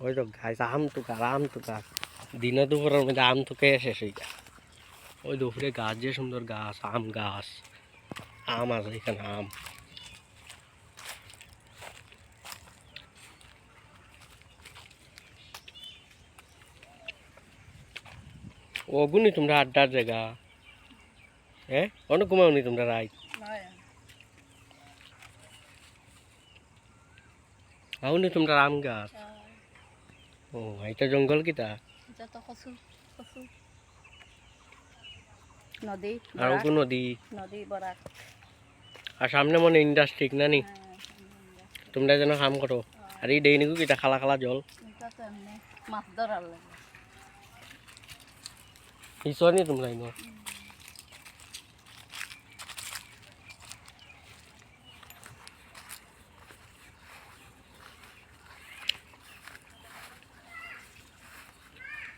ওই তো গাছ আম তুকার দিনে দুপুরের মধ্যে আম তুকে শেষ হয়ে যায়। ওই দুপুরে গাছ যে সুন্দর গাছ, আম গাছ, আম আছে এখানে আম। ওগুনি তোমরা আড্ডার জায়গা, হ্যাঁ অনেক ঘুমাওনি তোমরা রাত? আউনি তোমরা আম গাছ? ও এটা জঙ্গল কিটা? নদী আর ওগু নদী, নদী বরাক। আর সামনে মনে ইন্ডাস্ট্রি না নি? তোমরা যেন কাম করো। আর এই ডেইনিকু কিটা খালা খালা জল মাছ ধরার লাগে। হিসনি তোমরা ইনো